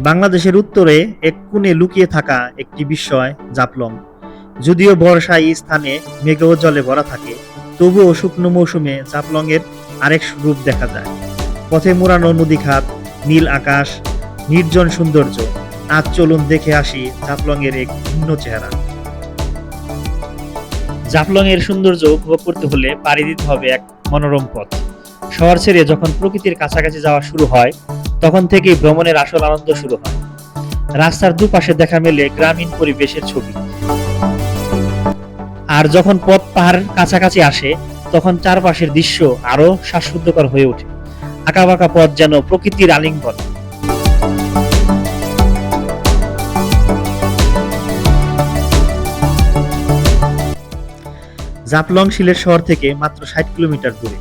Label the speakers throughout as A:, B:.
A: বাংলাদেশের উত্তরে এক কোণে লুকিয়ে থাকা একটি বিস্ময় জাফলং। যদিও বর্ষায় এই স্থানে মেঘ ও জলে ভরা থাকে, তবুও শুকনো মৌসুমে জাফলং এর আরেক রূপ দেখা যায়। পথে মোড়ানো নদীখাত, নীল আকাশ, নির্জন সৌন্দর্য। আজ চলুন দেখে আসি জাফলং এর এক ভিন্ন চেহারা। জাফলং এর সৌন্দর্য উপভোগ করতে হলে পাড়ি দিতে হবে এক মনোরম পথ। শহর ছেড়ে যখন প্রকৃতির কাছাকাছি যাওয়া শুরু হয়, তখন থেকেই ভ্রমণের আসল আনন্দ শুরু হয়। রাস্তার দুপাশে দেখা মেলে গ্রামীণ পরিবেশের ছবি, আর যখন পথ পাহাড়ের কাছাকাছি আসে, তখন চারপাশের দৃশ্য আরো শ্বাসরুদ্ধকর হয়ে ওঠে। আঁকাবাঁকা পথ যেন প্রকৃতির আলিঙ্গন। জাফলং সিলেট শহর থেকে মাত্র 60 কিলোমিটার দূরে।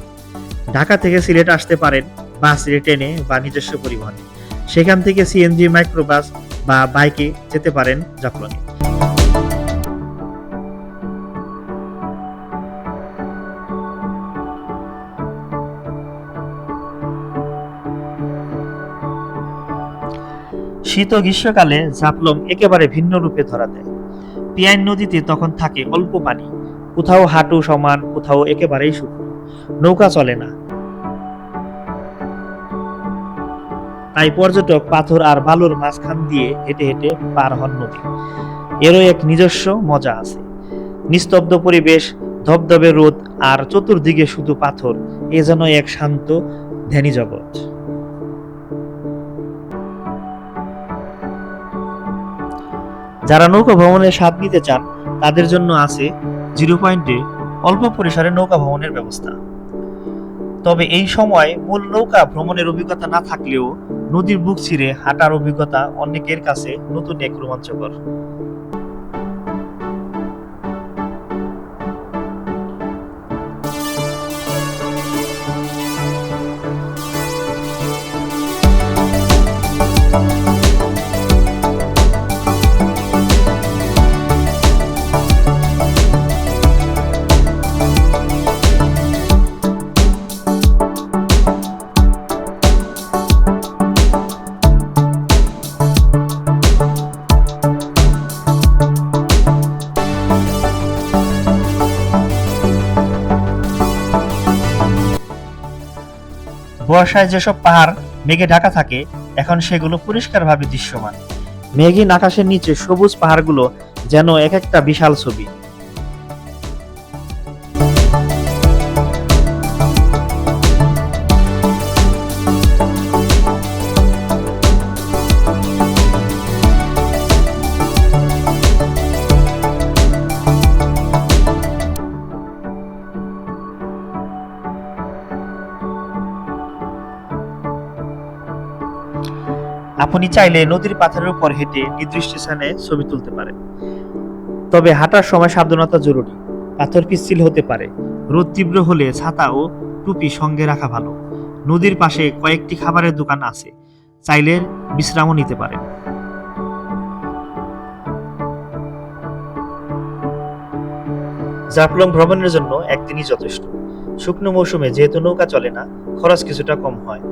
A: ঢাকা থেকে সিলেট আসতে পারেন বাস, ট্রেনে বা নিজস্ব পরিবহনে। সেখান থেকে সিএনজি, মাইক্রোবাস বা বাইকে যেতে পারেন জাফলং এ। শীত ও গ্রীষ্মকালে জাফলং একেবারে ভিন্ন রূপে ধরা দেয়। পিয়াইন নদীতে তখন থাকে অল্প পানি, কোথাও হাঁটু সমান, কোথাও একেবারেই শুকনো। নৌকা চলে না, তাই পর্যটক পাথর আর বালুর মাঝখান দিয়ে হেঁটে হেঁটে পার হন নদী। এরও এক নিজস্ব মজা আছে। নিস্তব্ধ পরিবেশ, ধবধবে রোদ আর চতুর্দিকে শুধু পাথর, এ যেন এক শান্ত ধ্যানী জগৎ। যারা নৌকা ভ্রমণের স্বাদ নিতে চান, তাদের জন্য আছে 0 পয়েন্টে অল্প পরিসরে নৌকা ভ্রমণের ব্যবস্থা। তবে এই সময় মূল নৌকা ভ্রমণের অভিজ্ঞতা না থাকলেও নদীর বুক ছিঁড়ে হাঁটার অভিজ্ঞতা অনেকের কাছে নতুন এক রোমাঞ্চকর। বর্ষায় যেসব পাহাড় মেঘে ঢাকা থাকে, এখন সেগুলো পরিষ্কারভাবে দৃশ্যমান। মেঘহীন আকাশের নিচে সবুজ পাহাড়গুলো যেন এক একটা বিশাল ছবি। আপনি চাইলে নদীর পাথরের উপর হেঁটে নির্দিষ্ট স্থানে ছবি তুলতে পারেন। তবে হাঁটার সময় সাবধানতা জরুরি। পাথর পিচ্ছিল হতে পারে। রোদ তীব্র হলে ছাতা ও টুপি সঙ্গে রাখা ভালো। নদীর পাশে কয়েকটি খাবারের দোকান আছে, চাইলে বিশ্রামও নিতে পারেন। জাফলং ভ্রমণের জন্য একদিনই যথেষ্ট। শুকনো মৌসুমে যেহেতু নৌকা চলে না, খরচ কিছুটা কম হয়।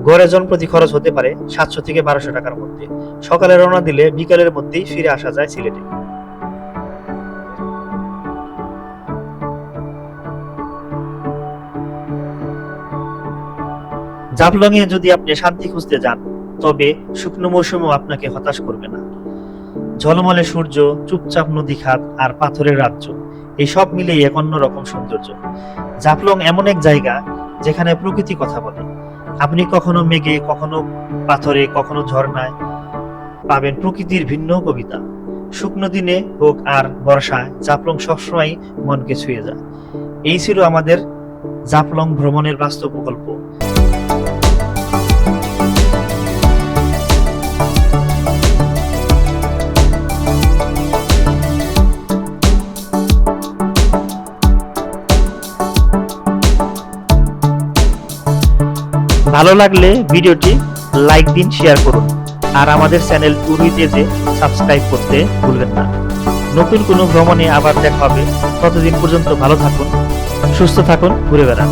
A: গড়ে জনপ্রতি খরচ হতে পারে 700 থেকে 1200 টাকার মধ্যে। সকালে রওনা দিলে বিকালের মধ্যেই ফিরে আসা যায় সিলেটে। জাফলং এ যদি আপনি শান্তি খুঁজতে যান, তবে শুকনো মৌসুমও আপনাকে হতাশ করবে না। ঝলমলে সূর্য, চুপচাপ নদী খাত আর পাথরের রাজ্য, এই সব মিলিয়ে এক অন্যরকম সৌন্দর্য। জাফলং এমন এক জায়গা যেখানে প্রকৃতি কথা বলে। আপনি কখনো মেঘে, কখনো পাথরে, কখনো ঝর্ণায় পাবেন প্রকৃতির ভিন্ন কবিতা। শুকনো দিনে হোক আর বর্ষায়, জাফলং সবসময় মনকে ছুঁয়ে যায়। এই ছিল আমাদের জাফলং ভ্রমণের বাস্তব প্রকল্প। ভালো লাগলে ভিডিওটি লাইক দিন, শেয়ার করুন, আর আমাদের চ্যানেল ট্যুরিজে সাবস্ক্রাইব করতে ভুলবেন না। নতুন কোনো ভ্রমণে আবার দেখা হবে। ততদিন পর্যন্ত ভালো থাকুন, সুস্থ থাকুন, ঘুরে বেড়ান।